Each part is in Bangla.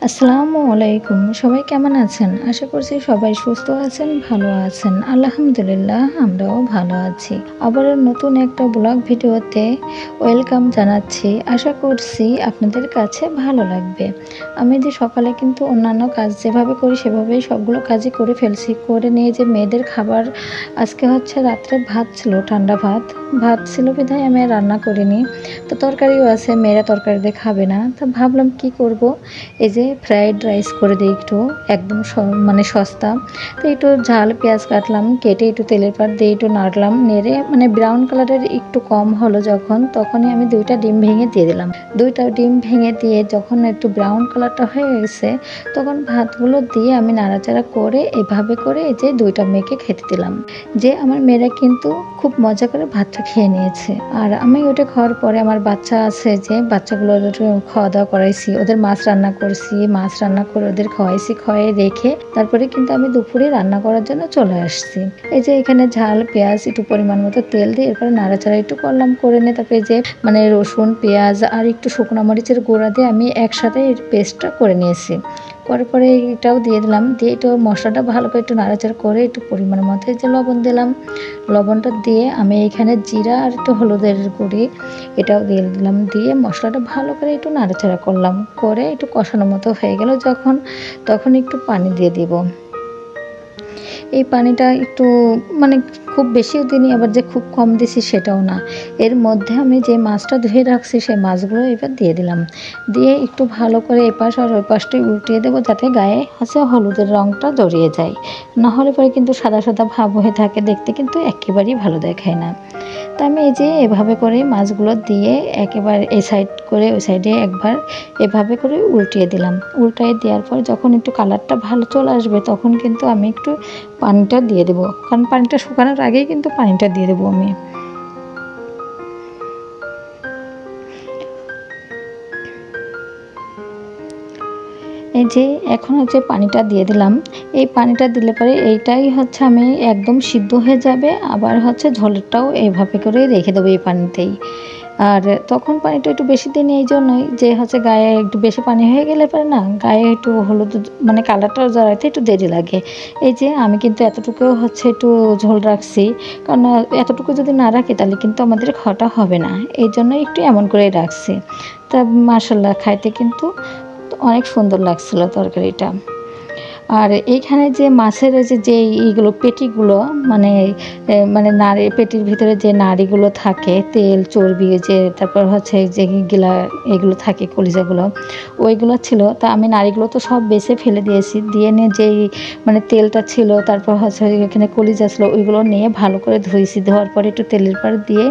আসসালামু আলাইকুম। সবাই কেমন আছেন? আশা করছি সবাই সুস্থ আছেন, ভালো আছেন। আলহামদুলিল্লাহ আমরাও ভালো আছি। আবারও নতুন একটা ব্লগ ভিডিওতে ওয়েলকাম জানাচ্ছি। আশা করছি আপনাদের কাছে ভালো লাগবে। আমি যে সকালে কিন্তু অন্যান্য কাজ যেভাবে করি সেভাবেই সবগুলো কাজই করে ফেলছি। করে নিয়ে যে মেয়েদের খাবার আজকে হচ্ছে রাত্রে ভাত ছিল, ঠান্ডা ভাত। ভাত ছিল বিধায় আমি আর রান্না করিনি। তো তরকারিও আছে, মেয়েরা তরকারি দিয়ে খাবে না। তো ভাবলাম কি করব? এই যে ফ্রাইড রাইস করে দিই একটু, একদম মানে সস্তা। তো একটু ঝাল পেঁয়াজ কাটলাম, কেটে একটু তেলের পাত দিয়ে একটু নাড়লাম, নেড়ে মানে ব্রাউন কালারের একটু কম হলো যখন, তখনই আমি 2টা ডিম ভেঙে দিয়ে দিলাম। 2টা ডিম ভেঙে দিয়ে যখন একটু ব্রাউন কালারটা হয়ে গেছে, তখন ভাতগুলো দিয়ে আমি নাড়াচাড়া করে এভাবে করে এই যে 2টা মেয়েকে খেতে দিলাম। যে আমার মেয়েরা কিন্তু খুব মজা করে ভাতটা খেয়ে নিয়েছে। আর আমি ওটা খাওয়ার পরে আমার বাচ্চা আছে, যে বাচ্চাগুলোর খাওয়া দাওয়া করাইছি, ওদের মাছ রান্না করছি, মাছ রান্না করে ওদের খাওয়াইছি, খাওয়াই রেখে তারপরে কিন্তু আমি দুপুরে রান্না করার জন্য চলে আসছি। এই যে এখানে ঝাল পেঁয়াজ একটু পরিমাণ মতো তেল দিয়ে এরপরে নাড়াচাড়া একটু করলাম, করে নিয়ে তারপরে যে মানে রসুন পেঁয়াজ আর একটু শুকনো মরিচের গুঁড়া দিয়ে আমি একসাথে এর পেস্টটা করে নিয়েছি। করার পরে এটাও দিয়ে দিলাম, দিয়ে একটু মশলাটা ভালো করে একটু নাড়াচাড়া করে একটু পরিমাণ মতো যে লবণ দিলাম। লবণটা দিয়ে আমি এখানে জিরা আর একটু হলুদের গুঁড়ি এটাও দিয়ে দিলাম, দিয়ে মশলাটা ভালো করে একটু নাড়াচাড়া করলাম, করে একটু কষানো মতো হয়ে গেল যখন, তখন একটু পানি দিয়ে দিব। এই পানিটা একটু মানে খুব বেশিও দিইনি, আবার যে খুব কম দিছি সেটাও না। এর মধ্যে আমি যে মাছটা ধুয়ে রাখছি সেই মাছগুলো এবার দিয়ে দিলাম, দিয়ে একটু ভালো করে এপাশ আর ওই পাশটাই উল্টিয়ে দেবো, যাতে গায়ে হচ্ছে হলুদের রঙটা জড়িয়ে যায়। না হলে পরে কিন্তু সাদা সাদা ভাব হয়ে থাকে, দেখতে কিন্তু একেবারেই ভালো দেখায় না। তা আমি এই যে এভাবে করে মাছগুলো দিয়ে একেবারে এই সাইড করে ওই সাইডে একবার এভাবে করে উল্টিয়ে দিলাম। উল্টায় দেওয়ার পর যখন একটু কালারটা ভালো চলে আসবে, তখন কিন্তু আমি একটু পানিটা দিয়ে দেবো, কারণ পানিটা শুকানোর আগেই কিন্তু পানিটা দিয়ে দেবো আমি। এই যে এখন হচ্ছে পানিটা দিয়ে দিলাম। এই পানিটা দিলে পরে এইটাই হচ্ছে আমি একদম সিদ্ধ হয়ে যাবে, আবার হচ্ছে ঝোলটাও এইভাবে করে রেখে দেবো এই পানিতেই। আর তখন পানিটা একটু বেশি দিন এই জন্যই যে হচ্ছে গায়ে একটু বেশি পানি হয়ে গেলে পরে না গায়ে একটু হলুদ মানে কালারটা জড়াইতে একটু দেরি লাগে। এই যে আমি কিন্তু এতটুকুও হচ্ছে একটু ঝোল রাখছি, কারণ এতটুকু যদি না রাখি তাহলে কিন্তু আমাদের খাওয়াটা হবে না, এই জন্য একটু এমন করেই রাখছি। তা মাশাল্লাহ খাইতে কিন্তু অনেক সুন্দর লাগছিল তরকারিটা। আর এইখানে যে মাছের যে এইগুলো পেটিগুলো মানে মানে নাড়ি পেটির ভিতরে যে নাড়িগুলো থাকে, তেল চর্বি যে তারপর হচ্ছে যে গিলা এগুলো থাকে কলিজাগুলো, ওইগুলো ছিল। তা আমি নাড়িগুলো তো সব বেছে ফেলে দিয়েছি, দিয়ে নিয়ে যেই মানে তেলটা ছিল, তারপর হচ্ছে এখানে কলিজা ছিল, ওইগুলো নিয়ে ভালো করে ধুয়েছি। ধোয়ার পরে একটু তেলের পর দিয়ে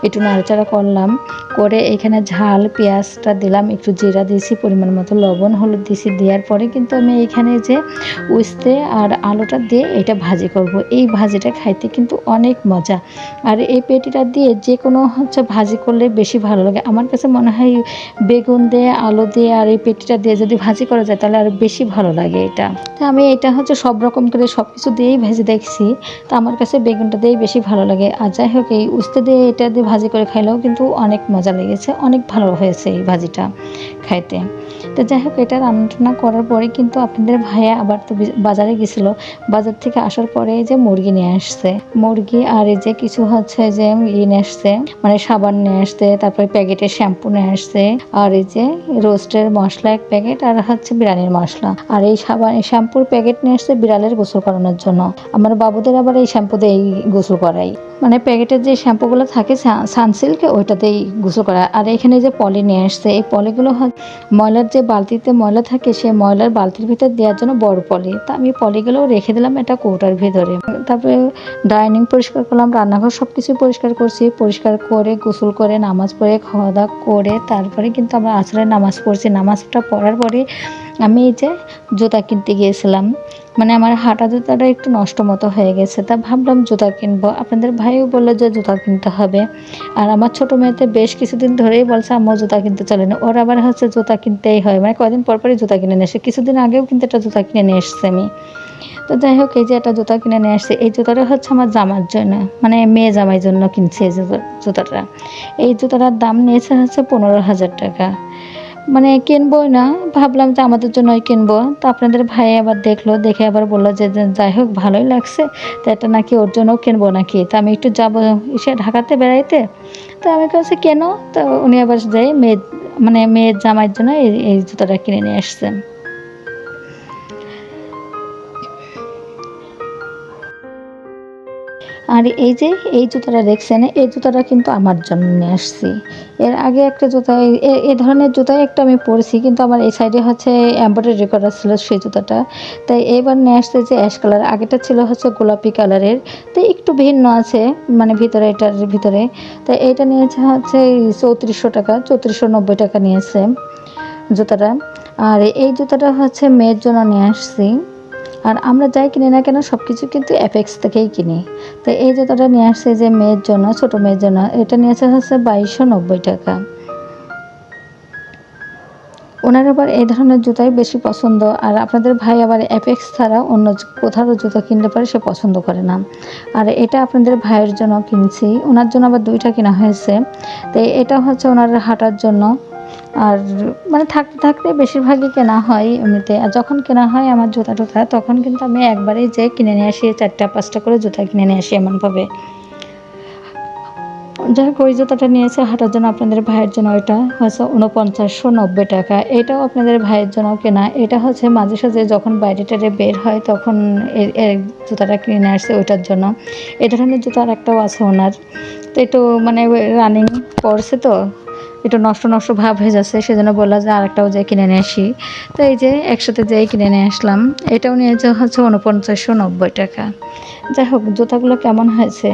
একটু নাড়াচাড়া করলাম, করে এখানে ঝাল পেঁয়াজটা দিলাম, একটু জিরা দিয়েছি, পরিমাণ মতো লবণ হলুদ দিয়েছি। দেওয়ার পরে কিন্তু আমি এখানে যে উস্তে আর আলুটা দিয়ে এটা ভাজি করব। এই ভাজিটা খাইতে কিন্তু অনেক মজা। আর এই পেটিটা দিয়ে যে কোনো হচ্ছে ভাজি করলে বেশি ভালো লাগে আমার কাছে মনে হয়। বেগুন দিয়ে আলু দিয়ে আর এই পেটিটা দিয়ে যদি ভাজি করা যায় তাহলে আরও বেশি ভালো লাগে এটা। তা আমি এটা হচ্ছে সব রকম করে সব কিছু দিয়েই ভেজে দেখছি, তো আমার কাছে বেগুনটা দিয়েই বেশি ভালো লাগে। আর যাই হোক এই উস্তে দিয়ে এটা দিয়ে ভাজি করে খাইলেও কিন্তু অনেক মজা লেগেছে, অনেক ভালো হয়েছে এই ভাজিটা খাইতে। তো যাই হোক এটা রান্না করার পরে কিন্তু আপনাদের ভাইয়া আবার তো বাজারে গেছিলো, বাজার থেকে আসার পরে এই যে মুরগি নিয়ে আসছে, মুরগি আর এই যে কিছু হচ্ছে যে নিয়ে আসছে মানে সাবান নিয়ে আসছে, তারপরে প্যাকেটের শ্যাম্পু নিয়ে আসছে, আর এই যে রোস্টের মশলা 1 প্যাকেট, আর হচ্ছে বিরিয়ানির মশলা। আর এই সাবান শ্যাম্পুর প্যাকেট নিয়ে আসছে বিড়ালের গোসল করানোর জন্য। আমার বাবুদের আবার এই শ্যাম্পু দিয়েই গোসল করাই, মানে প্যাকেটের যে শ্যাম্পুগুলো থাকে সানসিল্কে ওইটাতেই গোসল করা। আর এখানে যে পলি নিয়ে আসছে, এই পলিগুলো ময়লার যে বালতিতে ময়লা থাকে সেই ময়লার বালতির ভিতর দেওয়ার জন্য বড় পলি। তা আমি পলিগুলো রেখে দিলাম এটা কৌটার ভিতরে। তারপরে ডাইনিং পরিষ্কার করলাম, রান্নাঘর সব কিছু পরিষ্কার করছি, পরিষ্কার করে গোসল করে নামাজ পড়ে খাওয়া দাওয়া করে তারপরে কিন্তু আমরা আসরের নামাজ পড়ছি। নামাজটা পড়ার পরে আমি এই যে জুতা কিনতে গিয়েছিলাম, মানে আমার হাঁটা জুতাটা একটু নষ্ট মতো হয়ে গেছে, তা ভাবলাম জুতা কিনবো। আপনাদের ভাইও বললো যে জুতা কিনতে হবে। আর আমার ছোটো মেয়েতে বেশ কিছুদিন ধরেই বলছে আম্মু জুতা কিনতে চলে না, ওর আবার হচ্ছে জুতা কিনতেই হয়, মানে কদিন পর পরই জুতা কিনে নিয়ে আসে। কিছুদিন আগেও কিন্তু একটা জুতা কিনে নিয়ে এসছে আমি। তো যাই হোক এই যে একটা জুতা কিনে নিয়ে আসছে, এই জুতাটা হচ্ছে আমার জামার জন্য, মানে মেয়ে জামাই জন্য কিনছে এই জুতাটা। এই জুতাটার দাম নিয়েছে হচ্ছে 15,000 টাকা। মানে কিনবই না, ভাবলাম যে আমাদের জন্যই কিনবো। তো আপনাদের ভাই আবার দেখলো, দেখে আবার বলল যে যাই হোক ভালোই লাগছে। তো এটা নাকি ওর জন্যও কিনবো নাকি? তো আমি একটু যাবো ইসে ঢাকাতে বেড়াইতে। তো আমি কইছি কেন? তো উনি আবার যেয়ে মেয়ের জামাইয়ের জন্য এই জুতাটা কিনে নিয়ে আসছে। আর এই যে এই জুতাটা দেখছেন, এই জুতাটা কিন্তু আমার জন্য নিয়ে আসছি। এর আগে একটা জুতা এই ধরনের জুতাই একটা আমি পড়েছি, কিন্তু আমার এই সাইডে হচ্ছে এমব্রয়ডারি করা ছিল সেই জুতাটা। তাই এইবার নিয়ে আসছে যে অ্যাশ কালার, আগেরটা ছিল হচ্ছে গোলাপি কালারের। তো একটু ভিন্ন আছে মানে ভিতরে, এটার ভিতরে। তো এইটা নিয়েছে হচ্ছে ৩৪০০ টাকা, ৩৪৯০ টাকা নিয়েছে জুতাটা। আর এই জুতাটা হচ্ছে মেয়ের জন্য নিয়ে আসছি। আর আমরা যাই কিনি না কেন সব কিছু কিন্তু এফএক্স থেকেই কিনি। তো এই জুতোটা নিয়ে আসছে যে মেয়ের জন্য, ছোট মেয়ের জন্য, এটা নিয়েছে হচ্ছে ২২৯০ টাকা। ওনার আবার এই ধরনের জুতাই বেশি পছন্দ। আর আপনাদের ভাই আবার এফএক্স ছাড়া অন্য কোথাও জুতো কিনলে পরে সে পছন্দ করে না। আর এটা আপনাদের ভাইয়ের জন্য কিনছি, ওনার জন্য আবার ২টা কেনা হয়েছে। তো এটা হচ্ছে ওনার হাঁটার জন্য। আর মানে থাকতে থাকতে বেশিরভাগই কেনা হয় এমনিতে। আর যখন কেনা হয় আমার জুতা টুতা, তখন কিন্তু আমি একবারেই যেয়ে কিনে নিয়ে আসি, ৪টা ৫টা করে জুতা কিনে নিয়ে আসি এমনভাবে। যাই হোক ওই জুতাটা নিয়েছে হাঁটার জন্য আপনাদের ভাইয়ের জন্য, ওইটা হচ্ছে ৪৯৯০ টাকা। এটাও আপনাদের ভাইয়ের জন্য কেনা। এটা হচ্ছে মাঝে সাঝে যখন বাইরে টাইরে বের হয় তখন এই জুতাটা কিনে আসছে ওইটার জন্য। এ ধরনের জুতা আরেকটাও আছে ওনার। তো একটু মানে রানিং পড়ছে তো, একটু নষ্ট নষ্ট ভাব হয়ে যাচ্ছে, সেজন্য বললা যে আরেকটাও যেয়ে কিনে নিয়ে আসি। তো এই যে একসাথে যেয়ে কিনে নিয়ে আসলাম। এটাও নিয়েছে হচ্ছে ৪৯৯০ টাকা। যাই হোক জুতাগুলো কেমন হয়েছে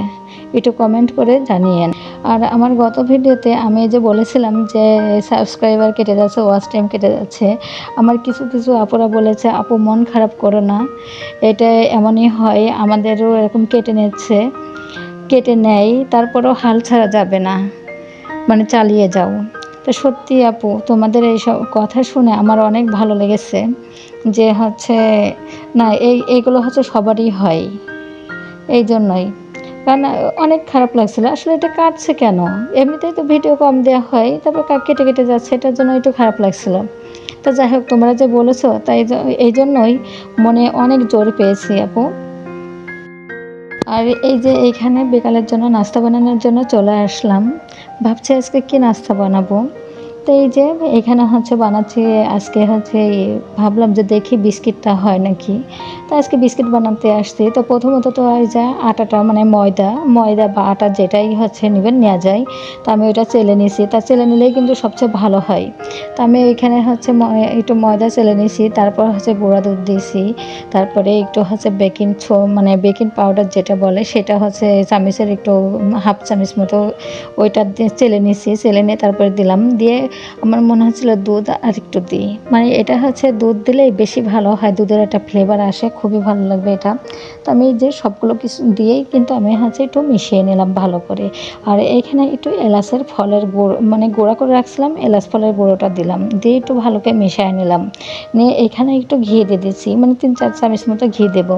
একটু কমেন্ট করে জানিয়েন। আর আমার গত ভিডিওতে আমি এই যে বলেছিলাম যে সাবস্ক্রাইবার কেটে যাচ্ছে, ওয়াচ টাইম কেটে যাচ্ছে, আমার কিছু কিছু আপুরা বলেছে আপু মন খারাপ করো না, এটা এমনই হয়, আমাদেরও এরকম কেটে নিচ্ছে, কেটে নেয়, তারপরেও হাল ছাড়া যাবে না, মানে চালিয়ে যাও। তো সত্যি আপু তোমাদের এইসব কথা শুনে আমার অনেক ভালো লেগেছে যে হচ্ছে না এইগুলো হচ্ছে সবারই হয়। এই জন্যই, কারণ অনেক খারাপ লাগছিল আসলে এটা কাটছে কেন, এমনিতেই তো ভিডিও কম দেওয়া হয়, তারপর কেটে কেটে যাচ্ছে, এটার জন্য একটু খারাপ লাগছিল। তো যাই হোক তোমরা যে বলেছো তাই এই জন্যই মনে অনেক জোর পেয়েছি আপু। আর এই যে এইখানে বিকালের জন্য নাস্তা বানানোর জন্য চলে আসলাম, ভাবছি আজকে কি নাস্তা বানাবো। তো এই যে এখানে হচ্ছে বানাচ্ছি, আজকে হচ্ছে ভাবলাম যে দেখি বিস্কিটটা হয় নাকি। তো আজকে বিস্কিট বানাতে আসছি। তো প্রথমত তো এই যে আটাটা মানে ময়দা বা আটা যেটাই হচ্ছে নেবেন নেওয়া যায়। তো আমি ওইটা চেলে নিছি, তা চেলে নিলেই কিন্তু সবচেয়ে ভালো হয়। তো আমি এখানে হচ্ছে একটু ময়দা চেলে নিছি, তারপর হচ্ছে গুঁড়া দুধ দিয়েছি, তারপরে একটু হচ্ছে মানে বেকিং পাউডার যেটা বলে সেটা হচ্ছে চামচের একটু হাফ চামচ মতো ওইটা দিয়ে চেলে নিছি, চেলে নিয়ে তারপরে দিলাম, দিয়ে আমার মনে হচ্ছিল দুধ আর একটু দিই, মানে এটা হচ্ছে দুধ দিলেই বেশি ভালো হয়, দুধের একটা ফ্লেভার আসে, খুবই ভালো লাগবে এটা। তো আমি যে সবগুলো কিছু দিয়েই কিন্তু আমি হচ্ছে একটু মিশিয়ে নিলাম ভালো করে। আর এইখানে একটু এলাচের ফলের গুঁড়ো মানে গুঁড়া করে রাখছিলাম, এলাচ ফলের গুঁড়োটা দিলাম, দিয়ে একটু ভালো করে মিশিয়ে নিলাম, নিয়ে এখানে একটু ঘি দিয়ে দিচ্ছি, মানে ৩-৪ চামচ মতো ঘি দেবো।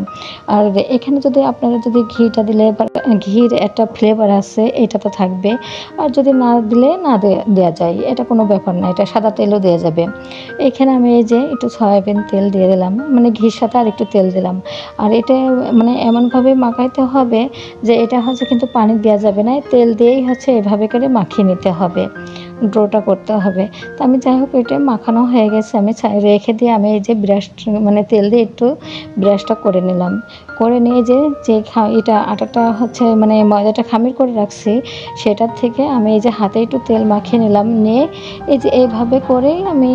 আর এখানে যদি আপনারা যদি ঘিটা দিলে বা ঘির একটা ফ্লেভার আছে এটা তো থাকবে, আর যদি না দিলে না দেওয়া যায়, এটা কোনো ব্যাপার না, এটা সাদা তেলও দেওয়া যাবে। এখানে আমি এই যে একটু সয়াবিন তেল দিয়ে দিলাম, মানে ঘির সাথে আর একটু তেল দিলাম। আর এটা মানে এমনভাবে মাখাইতে হবে যে এটা হচ্ছে কিন্তু পানি দেওয়া যাবে না, তেল দিয়েই হচ্ছে এভাবে করে মাখিয়ে নিতে হবে, ডোটা করতে হবে। তো আমি যাই হোক এটা মাখানো হয়ে গেছে, আমি রেখে দিয়ে আমি এই যে ব্রাশ মানে তেল দিয়ে একটু ব্রাশটা করে নিলাম, করে নিয়ে যে এটা আটাটা হচ্ছে মানে ময়দাটা খামির করে রাখছি, সেটার থেকে আমি এই যে হাতে একটু তেল মাখিয়ে নিলাম, নিয়ে এই যে এইভাবে করেই আমি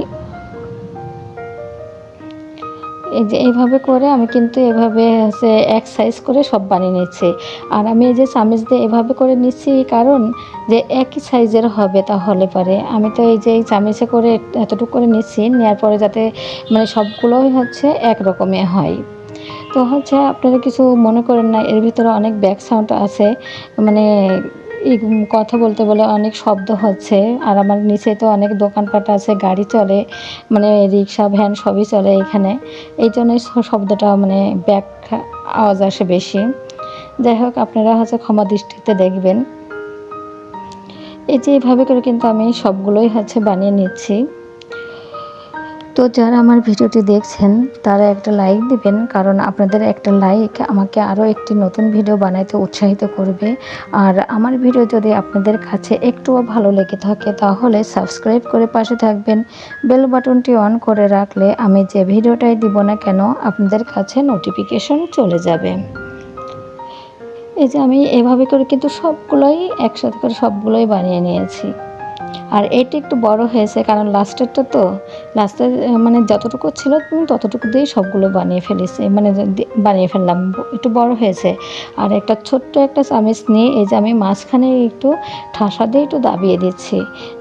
এই যে এইভাবে করে আমি কিন্তু এভাবে হচ্ছে এক সাইজ করে সব বানিয়ে নিচ্ছি। আর আমি এই যে চামচ দিয়ে এভাবে করে নিচ্ছি কারণ যে একই সাইজের হবে, তাহলে পারে আমি তো এই যে এই চামচে করে এতটুকু করে নিচ্ছি, নেওয়ার পরে যাতে মানে সবগুলোই হচ্ছে একরকমই হয়। তো হচ্ছে আপনারা কিছু মনে করেন না, এর ভিতরে অনেক ব্যাক সাউন্ড আছে, মানে এই কথা বলতে বলে অনেক শব্দ হচ্ছে। আর আমার নিচে তো অনেক দোকানপাট আছে, গাড়ি চলে, মানে রিক্সা ভ্যান সবই চলে এখানে, এই জন্যই শব্দটা মানে ব্যাক আওয়াজ আসে বেশি। যাই হোক আপনারা হচ্ছে ক্ষমা দৃষ্টিতে দেখবেন। এই যে এইভাবে করে কিন্তু আমি সবগুলোই হচ্ছে বানিয়ে নিচ্ছি। তো যারা আমার ভিডিওটি দেখছেন তারা একটা লাইক দিবেন, কারণ আপনাদের একটা লাইক আমাকে আরও একটি নতুন ভিডিও বানাইতে উৎসাহিত করবে। আর আমার ভিডিও যদি আপনাদের কাছে একটুও ভালো লেগে থাকে তাহলে সাবস্ক্রাইব করে পাশে থাকবেন। বেল বাটনটি অন করে রাখলে আমি যে ভিডিওটাই দিব না কেন আপনাদের কাছে নোটিফিকেশন চলে যাবে। এই যে আমি এভাবে করে কিন্তু সবগুলোই একসাথে করে সবগুলোই বানিয়ে নিয়েছি। আর এটা একটু বড় হয়েছে কারণ লাস্টেরটা তো লাস্টের মানে যতটুকু ছিল ততটুকু দিয়েই সবগুলো বানিয়ে ফেলেছি, মানে বানিয়ে ফেললাম, একটু বড় হয়েছে। আর একটা ছোট্ট একটা চামিচ নিয়ে এই যে আমি মাঝখানে একটু ঠাসা দিয়ে একটু দাবিয়ে দিচ্ছি,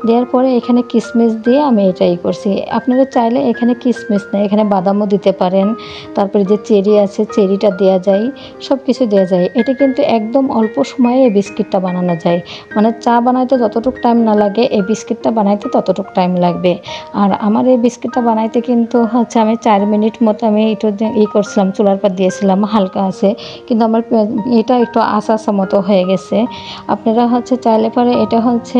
দেওয়ার পরে এখানে কিশমিশ দিয়ে আমি এটাই করছি। আপনারা চাইলে এখানে কিশমিশ নেই, এখানে বাদামও দিতে পারেন, তারপরে যে চেরি আছে চেরিটা দেওয়া যায়, সব কিছু দেওয়া যায়। এটা কিন্তু একদম অল্প সময়ে এই বিস্কিটটা বানানো যায়, মানে চা বানাইতে যতটুকু টাইম না লাগে এই বিস্কিটটা বানাইতে ততটুকু টাইম লাগবে। আর আমার এই বিস্কিটটা বানাইতে কিন্তু হচ্ছে আমি 4 মিনিট মতো আমি একটু করছিলাম, চুলার পর দিয়েছিলাম হালকা আছে, কিন্তু আমার এটা একটু আশা আশা মতো হয়ে গেছে। আপনারা হচ্ছে চাইলে পরে এটা হচ্ছে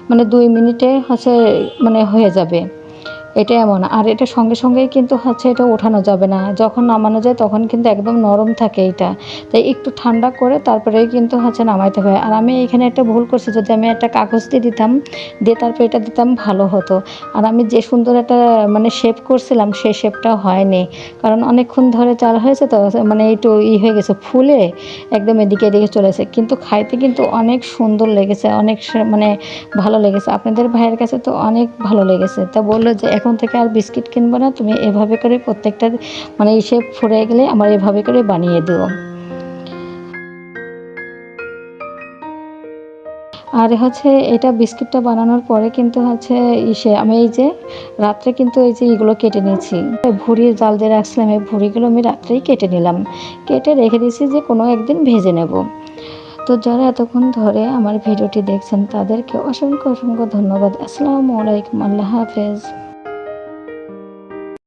মানে 2 মিনিটে হচ্ছে মানে হয়ে যাবে, এটা এমন। আর এটা সঙ্গে সঙ্গেই কিন্তু হচ্ছে এটা ওঠানো যাবে না, যখন নামানো যায় তখন কিন্তু একদম নরম থাকে এটা, তাই একটু ঠান্ডা করে তারপরেই কিন্তু হচ্ছে নামাইতে হবে। আর আমি এখানে একটা ভুল করছি, যদি আমি একটা কাগজ দিয়ে দিতাম, দিয়ে তারপরে এটা দিতাম ভালো হতো। আর আমি যে সুন্দর একটা মানে শেপ করছিলাম সেই শেপটা হয়নি, কারণ অনেকক্ষণ ধরে চাল হয়েছে তো, মানে একটু হয়ে গেছে ফুলে একদম এদিকে এদিকে চলেছে, কিন্তু খাইতে কিন্তু অনেক সুন্দর লেগেছে, অনেক মানে ভালো লেগেছে। আপনাদের ভাইয়ের কাছে তো অনেক ভালো লেগেছে, তা বললো যে এখন থেকে আর বিস্কিট কিনবো না, তুমি এভাবে করে প্রত্যেকটা মানে শেপ ফুরে গেলে আমার এভাবে করে বানিয়ে দিও। আর হচ্ছে এটা বিস্কিটটা বানানোর পরে কিন্তু হচ্ছে আমি এই যে রাত্রে কিন্তু এই যে এগুলো কেটে নিয়েছি, ভুঁড়ি জাল দিয়ে রাখছিলাম, এই ভুঁড়িগুলো আমি রাত্রেই কেটে নিলাম, কেটে রেখে দিয়েছি যে কোনো একদিন ভেজে নেব। তো যারা এতক্ষণ ধরে আমার ভিডিওটি দেখছেন তাদেরকে অসংখ্য অসংখ্য ধন্যবাদ। আসসালামু আলাইকুম, আল্লাহ হাফেজ।